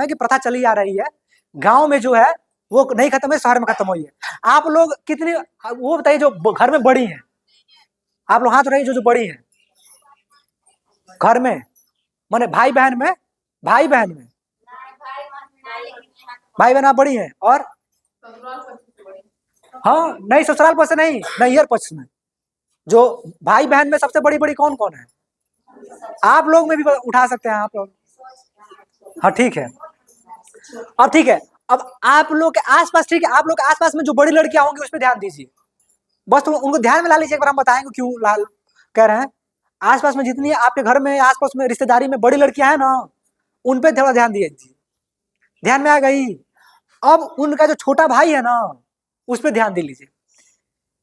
की प्रथा चली आ रही है, गांव में जो है वो नहीं खत्म है, शहर में खत्म हुई है। आप लोग कितनी, वो बताइए जो घर में बड़ी हैं, आप लोग हाथ उठाइए जो जो बड़ी हैं घर में, माने भाई बहन में, भाई बहन में, भाई बहन आप बड़ी हैं। और हाँ नहीं, ससुराल पक्ष से नहीं, नैहर पक्ष में जो भाई बहन में सबसे बड़ी बड़ी कौन कौन है? आप लोग में भी उठा सकते हैं आप लोग। हाँ ठीक है, अब ठीक है, अब आप लोग के आसपास, ठीक है, आप लोग के आसपास में जो बड़ी लड़कियां होंगी उस पर ध्यान दीजिए, बस उनको ध्यान में ला लीजिए, एक बार हम बताएंगे क्यों लाल कह रहे हैं। आसपास में जितनी आपके घर में आसपास में रिश्तेदारी में बड़ी लड़कियां हैं ना, उन पे थोड़ा ध्यान दीजिए। ध्यान में आ गई? अब उनका जो छोटा भाई है ना, उस पर ध्यान दे लीजिए।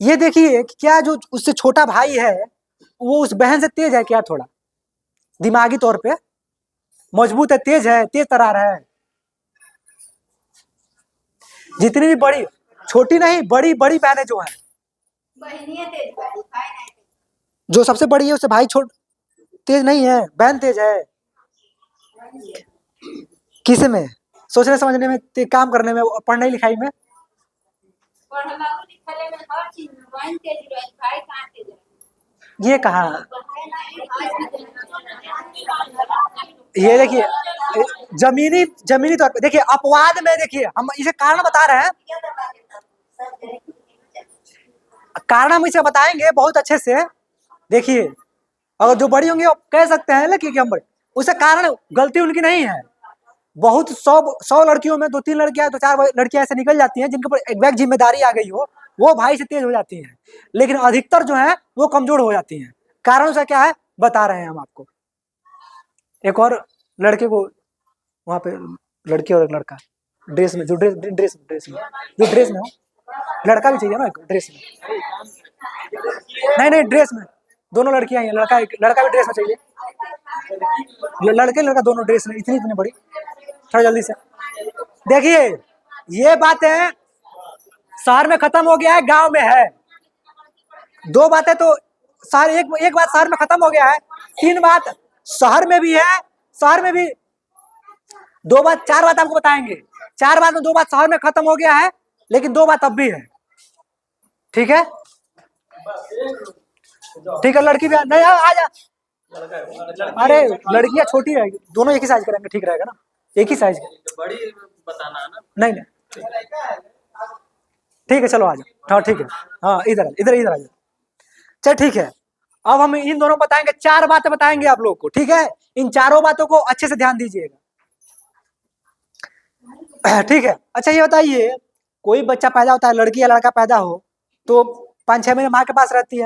ये देखिए कि क्या जो उससे छोटा भाई है वो उस बहन से तेज है क्या? थोड़ा दिमागी तौर पे मजबूत है, तेज तरार है। जितनी भी बड़ी, छोटी नहीं, बड़ी बड़ी बहनें जो है, जो सबसे बड़ी है उससे भाई तेज नहीं है, बहन तेज है। किस में? सोचने समझने में, काम करने में, पढ़ने लिखाई में। ये कहा, ये देखिए जमीनी जमीनी तौर पे देखिए, अपवाद में देखिए, हम इसे कारण बता रहे हैं, कारण हम इसे बताएंगे बहुत अच्छे से। देखिए अगर जो बड़ी होंगी आप कह सकते हैं ना कि हम बड़े, उसे कारण गलती उनकी नहीं है। बहुत 100 लड़कियों में 2-3 लड़कियां, 2-4 लड़कियां ऐसे निकल जाती हैं जिनके ऊपर एक जिम्मेदारी आ गई हो, वो भाई से तेज हो जाती हैं, लेकिन अधिकतर जो है वो कमजोर हो जाती हैं। कारण से क्या है बता रहे हैं हम आपको। एक और लड़के को वहां पे, लड़की और एक लड़का ड्रेस में, जो ड्रेस में हो, लड़का भी चाहिए ना ड्रेस में, नहीं ड्रेस में, दोनों लड़कियां हैं, लड़का भी ड्रेस में चाहिए, लड़का दोनों ड्रेस में, इतनी बड़ी। थोड़ा जल्दी से देखिए, ये बातें शहर में खत्म हो गया है, गांव में है। 2 बातें तो शहर, एक बात शहर में खत्म हो गया है, 3 बात शहर में भी है, शहर में भी 2 बात, 4 बात आपको बताएंगे। 4 बात में 2 बात शहर में खत्म हो गया है, लेकिन 2 बात अब भी है। ठीक है, ठीक है, लड़की भी नहीं आ जा, अरे लड़कियां छोटी रहेगी, दोनों एक ही साइज करेंगे, ठीक रहेगा ना, एक ही साइज बड़ी बताना है ना। नहीं ठीक है, चलो आ जाओ, हाँ ठीक है, हाँ इधर इधर आ जाओ, चल ठीक है। अब हम इन दोनों बताएंगे, 4 बातें बताएंगे आप लोग को, ठीक है? इन चारों बातों को अच्छे से ध्यान दीजिएगा, ठीक है? अच्छा ये बताइए, कोई बच्चा पैदा होता है, लड़की या लड़का पैदा हो तो 5-6 महीने माँ के पास रहते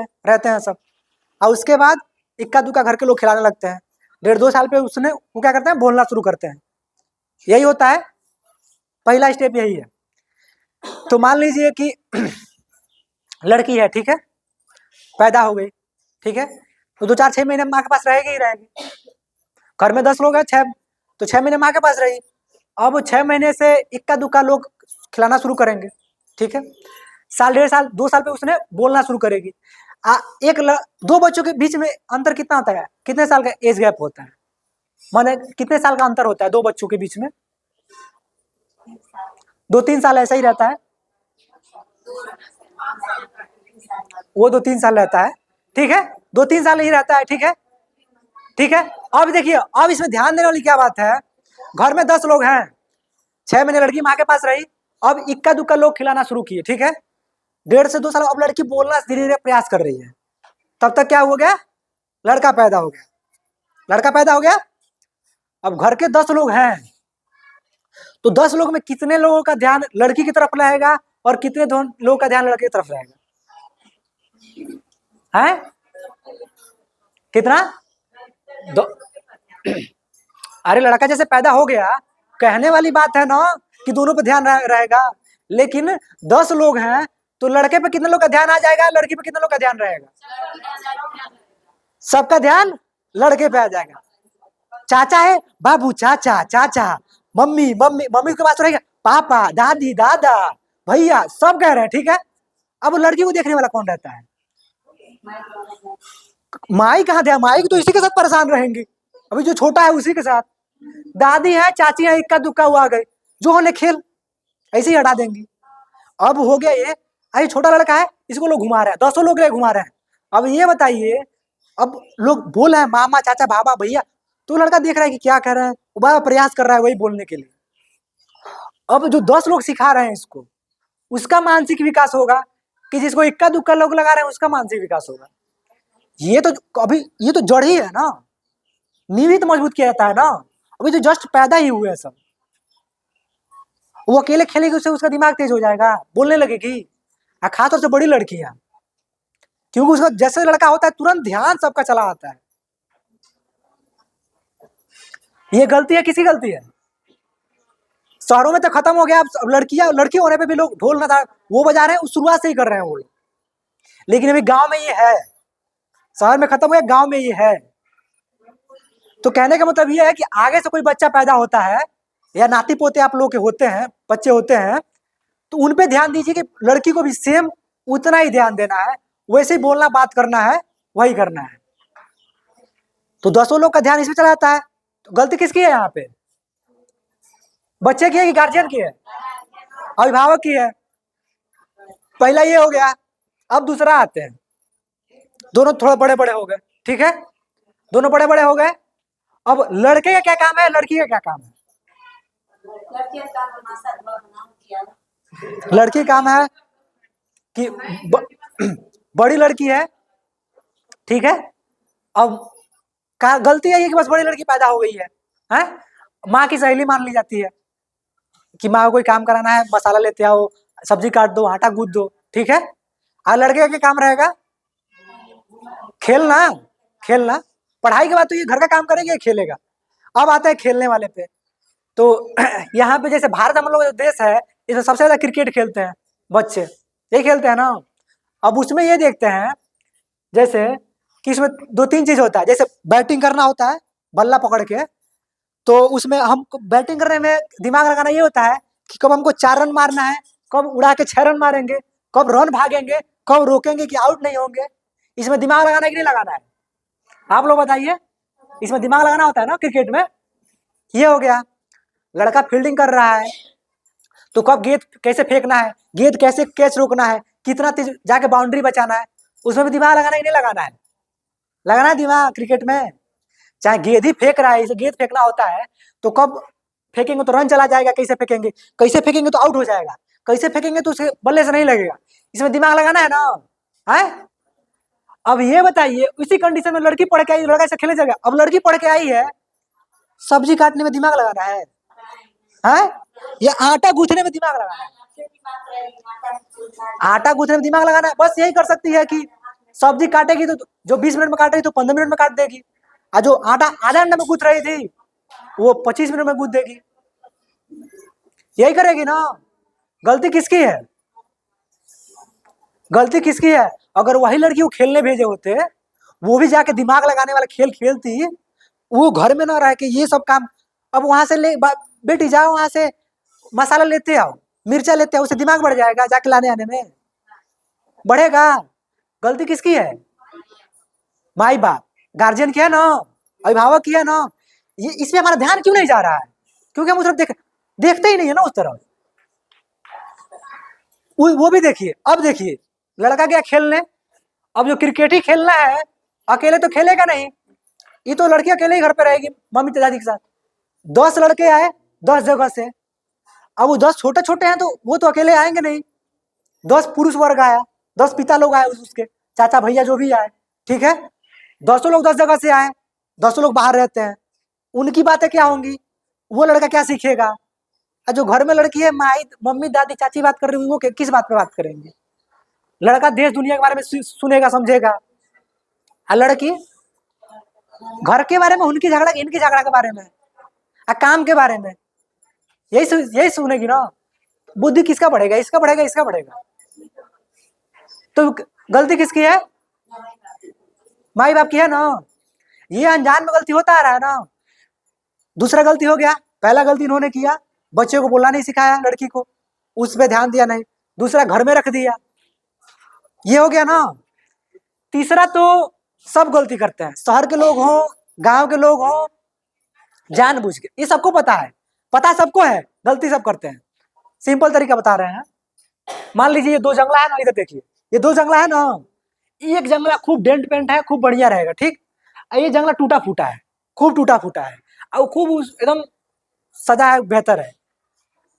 हैं सब, और उसके बाद इक्का दुक्का घर के लोग खिलाने लगते हैं। 1.5-2 साल पे वो क्या करते हैं, बोलना शुरू करते हैं। यही होता है, पहला स्टेप यही है। तो मान लीजिए कि लड़की है, ठीक है, पैदा हो गई, ठीक है, तो 2-4-6 महीने माँ के पास रहेगी ही रहेगी। घर में 10 लोग हैं, 6 महीने माँ के पास रही। अब 6 महीने से इक्का दुक्का लोग खिलाना शुरू करेंगे, ठीक है? साल, 1.5 साल, 2 साल पे उसने बोलना शुरू करेगी। 2 बच्चों के बीच में अंतर कितना होता है, कितने साल का एज गैप होता है, माने कितने साल का अंतर होता है 2 बच्चों के बीच में? 2-3 साल ऐसा ही रहता है, वो 2-3 साल रहता है, ठीक है, 2-3 साल ही रहता है, ठीक है, ठीक है। अब देखिए, अब इसमें ध्यान देने वाली क्या बात है, घर में 10 लोग हैं, 6 महीने लड़की माँ के पास रही, अब इक्का दुक्का लोग खिलाना शुरू किए, ठीक है, 1.5 से 2 साल, अब लड़की बोलना धीरे धीरे प्रयास कर रही है, तब तक क्या हो गया, लड़का पैदा हो गया। अब घर के 10 लोग हैं, तो 10 लोग में कितने लोगों का ध्यान लड़की की तरफ रहेगा और कितने लोगों का ध्यान लड़के की तरफ रहेगा, है कितना? अरे लड़का जैसे पैदा हो गया, कहने वाली बात है ना कि दोनों पे ध्यान रहेगा, लेकिन 10 लोग हैं तो लड़के पे कितने लोग का ध्यान आ जाएगा, लड़की पे कितने लोग का ध्यान रहेगा? सबका ध्यान लड़के पे आ जाएगा। चाचा है, बाबू, चाचा, मम्मी के पास रहेगा, पापा, दादी, दादा, भैया, सब कह रहे हैं, ठीक है। अब लड़की को देखने वाला कौन रहता है? माई कहाँ ध्यान, माई तो इसी के साथ परेशान रहेंगी, अभी जो छोटा है उसी के साथ, दादी है, चाची है, इक्का दुक्का हुआ गए, जो होने खेल, ऐसे ही हटा देंगी। अब हो गया ये, अरे छोटा लड़का है, इसको लोग घुमा रहे हैं, 10 लोग घुमा रहे हैं। अब ये बताइए, अब लोग बोल रहे हैं मामा, चाचा, बाबा, भैया, तो लड़का देख रहा है कि क्या कह रहे हैं, वो बड़ा प्रयास कर रहा है वही बोलने के लिए। अब जो 10 लोग सिखा रहे हैं इसको, उसका मानसिक विकास होगा, कि जिसको इक्का दुक्का लोग लगा रहे हैं उसका मानसिक विकास होगा। ये तो अभी, ये तो जड़ ही है ना, नींव ही तो मजबूत किया जाता है ना, अभी तो जस्ट पैदा ही हुए सब। वो अकेले खेलेगी, उससे उसका दिमाग तेज हो जाएगा, बोलने लगेगी, खासतौर से बड़ी लड़कियां, क्योंकि उसका जैसे लड़का होता है तुरंत ध्यान सबका चला आता है। ये गलती है, किसी गलती है? शहरों में तो खत्म हो गया, अब लड़की होने पे भी लोग ढोल ना था वो बजा रहे हैं, शुरुआत से ही कर रहे हैं वो लोग। लेकिन अभी गांव में ये है, शहर में खत्म हो गया, गांव में ये है। तो कहने का मतलब ये है कि आगे से कोई बच्चा पैदा होता है, या नाती पोते आप लोग के होते हैं, बच्चे होते हैं, तो उन पे ध्यान दीजिए कि लड़की को भी सेम उतना ही ध्यान देना है, वैसे ही बोलना बात करना है, वही करना है। तो 10 लोग का ध्यान इसमें चला जाता है, तो गलती किसकी है यहाँ पे? बच्चे की है कि गार्जियन की है? अभिभावक की है। पहला ये हो गया, अब दूसरा आते हैं, दोनों थोड़े बड़े बड़े हो गए, ठीक है, दोनों बड़े बड़े हो गए। अब लड़के का क्या काम है, लड़की का क्या काम है? लड़की काम है कि बड़ी लड़की है, ठीक है। अब का गलती है ये कि बस बड़ी लड़की पैदा हो गई है? माँ की सहेली मान ली जाती है कि माँ को कोई काम कराना है, मसाला लेते आओ, सब्जी काट दो, आटा गूंद दो, ठीक है। और लड़के का क्या काम रहेगा? खेलना, खेलना। पढ़ाई के बाद तो ये घर का काम करेगा, खेलेगा। अब आता है खेलने वाले पे, तो यहाँ पे जैसे भारत हम लोग देश है, इसमें सबसे ज्यादा क्रिकेट खेलते हैं बच्चे, ये खेलते हैं ना। अब उसमें ये देखते हैं, जैसे कि इसमें 2-3 चीज होता है, जैसे बैटिंग करना होता है बल्ला पकड़ के, तो उसमें हम बैटिंग करने में दिमाग लगाना ये होता है कि कब हमको 4 रन मारना है, कब उड़ा के 6 रन मारेंगे, कब रन भागेंगे, कब रोकेंगे कि आउट नहीं होंगे। इसमें दिमाग लगाना है कि नहीं लगाना है? आप लोग बताइए, इसमें दिमाग लगाना होता है ना क्रिकेट में। ये हो गया, लड़का फील्डिंग कर रहा है, तो कब गेंद कैसे फेंकना है, गेंद कैसे कैच रोकना है, कितना तेज जाके बाउंड्री बचाना है, उसमें भी दिमाग लगाना है कि नहीं लगाना है? लगाना है दिमाग क्रिकेट में। चाहे गेंद ही फेंक रहा है, इसे गेंद फेंकना होता है, तो कब फेंकेंगे तो रन चला जाएगा, कैसे फेंकेंगे, कैसे फेंकेंगे तो आउट हो जाएगा, कैसे फेंकेंगे तो उसे बल्ले से नहीं लगेगा, इसमें दिमाग लगाना है ना, है? अब ये बताइए, इसी कंडीशन में लड़की पढ़ के आई, लड़का से खेलने चलेगा। अब लड़की पढ़ के आई है, सब्जी काटने में दिमाग लगाना है? या आटा गूंथने में दिमाग लगाना है? आटा गूंथने में दिमाग लगाना है, बस यही कर सकती है कि सब्जी काटेगी तो जो 20 मिनट में काट रही तो 15 मिनट में काट देगी, और जो आटा आधा घंटा में गूंथ रही थी वो 25 मिनट में गूंथ देगी, यही करेगी ना। गलती किसकी है? गलती किसकी है? अगर वही लड़की को खेलने भेजे होते, वो भी जाके दिमाग लगाने वाला खेल खेलती, वो घर में ना रह के ये सब काम, अब वहां से ले बेटी जाओ, वहां से मसाला लेते आओ, मिर्चा लेते आओ, उससे दिमाग बढ़ जाएगा, जाके लाने आने में बढ़ेगा। गलती किसकी है? माई बाप, गार्जियन की है ना, अभिभावक की है ना। ये इसमें हमारा ध्यान क्यों नहीं जा रहा है? क्योंकि हम उस तरफ देखते ही नहीं है ना उस तरफ। वो भी देखिए, अब देखिए लड़का गया खेलने, अब जो क्रिकेट ही खेलना है, अकेले तो खेलेगा नहीं, ये तो लड़की अकेले ही घर पे रहेगी मम्मी दादी के साथ। 10 लड़के आए 10 जगह से, अब वो 10 छोटे छोटे हैं तो वो तो अकेले आएंगे नहीं, 10 पुरुष वर्ग आया, 10 पिता लोग आए, उसके चाचा भैया जो भी आए, ठीक है। 10 लोग 10 जगह से आए, 10 लोग बाहर रहते हैं, उनकी बातें क्या होंगी, वो लड़का क्या सीखेगा? और जो घर में लड़की है, माई मम्मी दादी चाची बात कर रही है, वो किस बात पे बात करेंगे? लड़का देश दुनिया के बारे में सुनेगा समझेगा, और लड़की घर के बारे में, उनकी झगड़ा इनकी झगड़ा के बारे में, काम के बारे में, यही सुनेगी ना। बुद्धि किसका बढ़ेगा? इसका बढ़ेगा, इसका बढ़ेगा। तो गलती किसकी है? माई बाप की है ना। ये अनजान में गलती होता आ रहा है ना। दूसरा गलती हो गया, पहला गलती इन्होंने किया, बच्चे को बोलना नहीं सिखाया, लड़की को उस पर ध्यान दिया नहीं, दूसरा घर में रख दिया, ये हो गया ना। तीसरा तो सब गलती करते हैं, शहर के लोग हों, गांव के लोग हों, जानबूझ के, ये सबको पता है, पता सबको है, गलती सब करते हैं। सिंपल तरीका बता रहे हैं। मान लीजिए ये दो जंगला है ना, इधर देखिए, ये दो जंगला है ना, एक जंगला खूब डेंट पेंट है, खूब बढ़िया रहेगा, ठीक। ये जंगला टूटा फूटा है, खूब टूटा फूटा है, और खूब एकदम सजा है, बेहतर है।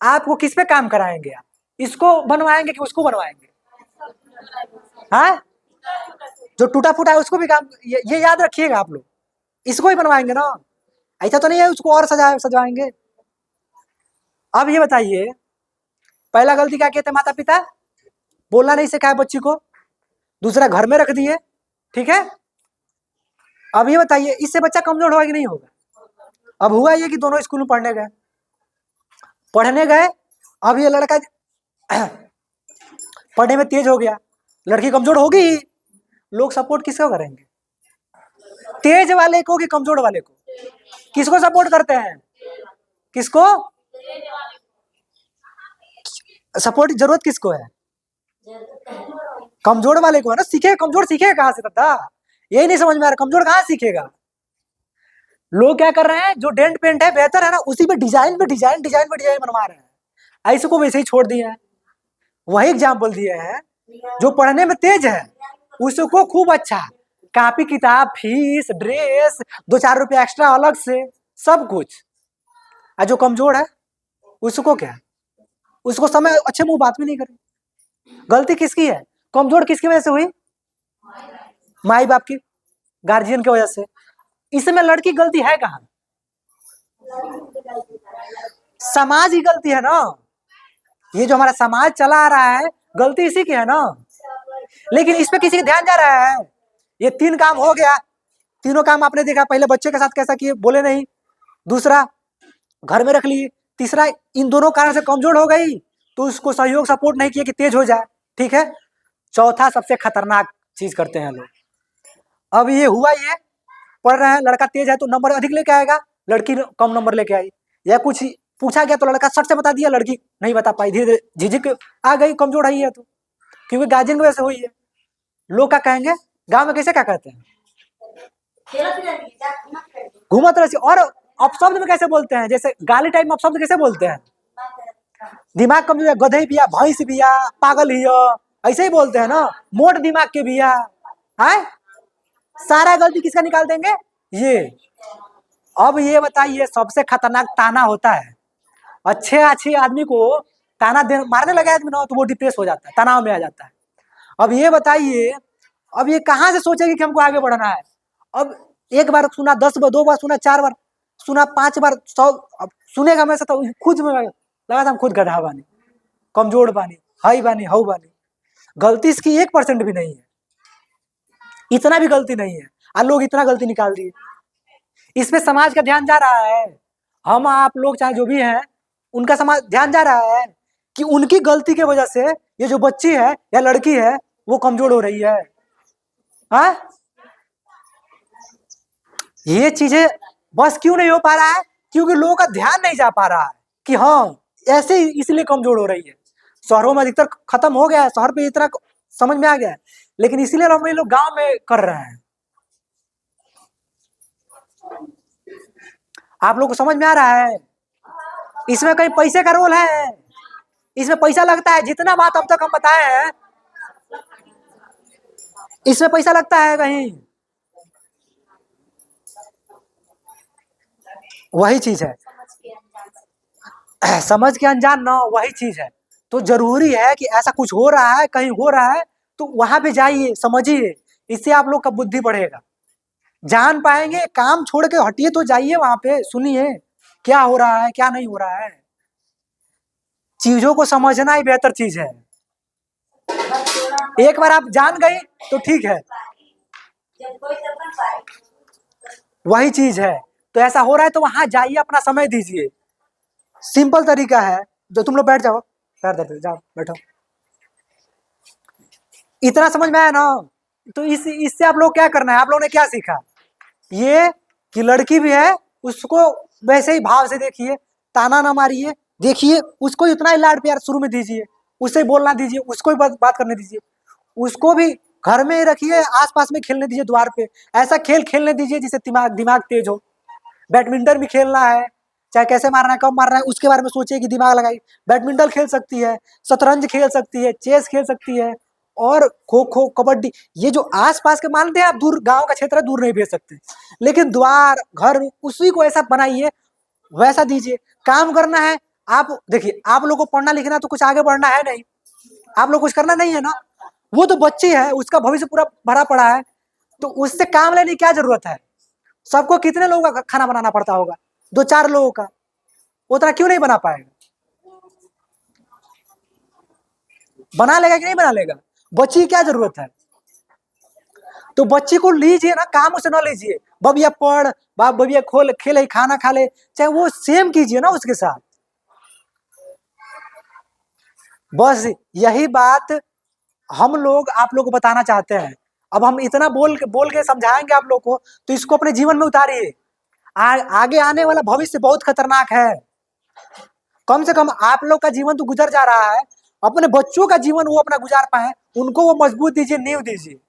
आप वो किस पे काम कराएंगे? आप इसको बनवाएंगे कि उसको बनवाएंगे? हाँ, जो टूटा फूटा है उसको भी काम, ये याद रखिएगा आप लोग, इसको ही बनवाएंगे ना, ऐसा तो नहीं है उसको और सजाएंगे। अब ये बताइए, पहला गलती क्या किए थे माता पिता? बोलना नहीं सिखाया बच्ची को, दूसरा घर में रख दिए, ठीक है। अब ये बताइए, इससे बच्चा कमजोर होगा कि नहीं होगा? अब हुआ ये कि दोनों स्कूल में पढ़ने गए, अब ये लड़का पढ़ने में तेज हो गया, लड़की कमजोर होगी ही। लोग सपोर्ट किसको करेंगे? तेज वाले को कि कमजोर वाले को? किसको सपोर्ट करते हैं? किसको सपोर्ट की जरूरत किसको है? कमजोर वाले को है ना। सीखे, कमजोर सीखेगा कहां से? दादा यही नहीं समझ में आ रहा, कमजोर कहां सीखेगा? लोग क्या कर रहे हैं, जो डेंट पेंट है बेहतर है ना, उसी पे डिजाइन पे डिजाइन, डिजाइन पे डिजाइन बनवा रहे हैं, ऐसे को वैसे ही छोड़ दिए हैं। वही एग्जाम्पल दिए हैं, जो पढ़ने में तेज है उसको खूब अच्छा कॉपी किताब, फीस, ड्रेस, 2-4 रुपया एक्स्ट्रा अलग से, सब कुछ। और जो कमजोर है उसको क्या? उसको समय अच्छे मुंह बात भी नहीं करे। गलती किसकी है? कमजोर किसकी वजह से हुई? माई बाप की, गार्जियन की वजह से। इसमें लड़की गलती है कहाँ? समाज ही गलती है ना। ये जो हमारा समाज चला आ रहा है, गलती इसी की है ना। लेकिन इस पे किसी का ध्यान जा रहा है? ये 3 काम हो गया, तीनों काम आपने देखा। पहले बच्चे के साथ कैसा किए, बोले नहीं, दूसरा घर में रख ली, तीसरा इन दोनों कारण से कमजोर हो गई तो उसको सहयोग सपोर्ट नहीं किया कि तेज हो जाए, ठीक है। चौथा सबसे खतरनाक चीज करते हैं लोग। अब ये हुआ, ये पढ़ रहे हैं, लड़का तेज है तो नंबर अधिक लेके आएगा, लड़की कम नंबर लेके आई, या कुछ पूछा गया तो लड़का सट से बता दिया, लड़की नहीं बता पाई, धीरे धीरे झिझक आ गई, कमजोर आई है तो, क्योंकि गार्जियन की वजह से हुई है। लोग क्या कहेंगे, गांव में कैसे क्या कहते हैं, घूमत रही। और अपशब्द में कैसे बोलते हैं, जैसे गाली टाइप में अपशब्द कैसे बोलते हैं? दिमाग कमजोर है, गधे बिया, भैंस बिया, पागल हिया, ऐसे ही बोलते हैं ना, मोट दिमाग के बिया है। सारा गलती किसका निकाल देंगे? ये। अब ये बताइए, सबसे खतरनाक ताना होता है। अच्छे अच्छे आदमी को ताना दे मारने लगे आदमी ना, तो वो डिप्रेस हो जाता है, तनाव में आ जाता है। अब ये बताइए, अब ये कहां से सोचेगी कि हमको आगे बढ़ना है? अब एक बार सुना, 10 बार, 2 बार सुना, 4 बार सुना, 5 बार, 100 सुनेगा में से तो खुद में लगा था हम खुद गधा बानी, कमजोर बानी, हाई बानी, हाउ बानी। गलती इसकी 1% भी नहीं है, इतना भी गलती नहीं है, और लोग इतना गलती निकाल दिए। इसमें समाज का ध्यान जा रहा है, हम आप लोग चाहे जो भी हैं, उनका समाज ध्यान जा रहा है कि उनकी गलती की वजह से ये जो बच्ची है या लड़की है वो कमजोर हो रही है। हाँ, ये चीजें बस क्यों नहीं हो पा रहा है? क्योंकि लोगों का ध्यान नहीं जा पा रहा है कि हाँ ऐसे ही इसलिए कमजोर हो रही है। शहरों में अधिकतर खत्म हो गया है, शहर पे इतना समझ में आ गया है, लेकिन इसीलिए हम लोग गांव में कर रहे हैं। आप लोग को समझ में आ रहा है? इसमें कहीं पैसे का रोल है, इसमें पैसा लगता है। जितना बात अब तक हम बताए हैं, इसमें पैसा लगता है कहीं? वही चीज है, समझ के अनजान ना, वही चीज है। तो जरूरी है कि ऐसा कुछ हो रहा है, कहीं हो रहा है, तो वहां पे जाइए, समझिए, इससे आप लोग का बुद्धि बढ़ेगा, जान पाएंगे। काम छोड़ के हटिए तो जाइए वहां पे, सुनिए क्या हो रहा है, क्या नहीं हो रहा है। चीजों को समझना ही बेहतर चीज है। एक बार आप जान गए तो ठीक है, वही चीज है। तो ऐसा हो रहा है तो वहां जाइए, अपना समय दीजिए। सिंपल तरीका है, जो तुम लोग बैठ जाओ, पैर दर्द जाओ बैठो। इतना समझ में आया ना? तो इससे आप लोग क्या करना है, आप लोगों ने क्या सीखा? ये कि लड़की भी है, उसको वैसे ही भाव से देखिए, ताना ना मारिए, देखिए उसको इतना ही लाड प्यार शुरू में दीजिए, उससे बोलना दीजिए, उसको भी बात करने दीजिए, उसको भी घर में रखिए, आसपास में खेलने दीजिए, द्वार पे ऐसा खेल खेलने दीजिए जिससे दिमाग तेज हो। बैडमिंटन भी खेलना है, चाहे कैसे मारना है, कब मारना है, उसके बारे में सोचिए कि दिमाग लगाई। बैडमिंटन खेल सकती है, शतरंज खेल सकती है, चेस खेल सकती है, और खो खो, कबड्डी। ये जो आसपास के मानते हैं आप, दूर गांव का क्षेत्र है, दूर नहीं भेज सकते, लेकिन द्वार घर उसी को ऐसा बनाइए, वैसा दीजिए। काम करना है, आप देखिए, आप लोग को पढ़ना लिखना तो कुछ आगे बढ़ना है नहीं, आप लोग कुछ करना नहीं है ना। वो तो बच्ची है, उसका भविष्य पूरा भरा पड़ा है, तो उससे काम लेने की क्या जरूरत है। सबको कितने लोगों का खाना बनाना पड़ता होगा, 2-4 लोगों का, उतना क्यों नहीं बना पाएगा। बना लेगा कि नहीं बना लेगा, बच्ची की क्या जरूरत है। तो बच्ची को लीजिए ना, काम उसे ना लीजिए, बबिया पढ़, बबिया खोल खेले, खाना खा ले, चाहे वो सेम कीजिए ना उसके साथ। बस यही बात हम लोग आप लोग को बताना चाहते हैं। अब हम इतना बोल के समझाएंगे आप लोग को, तो इसको अपने जीवन में उतारिए। आगे आने वाला भविष्य बहुत खतरनाक है। कम से कम आप लोग का जीवन तो गुजर जा रहा है, अपने बच्चों का जीवन वो अपना गुजार पाए, उनको वो मजबूत दीजिए, नींव दीजिए।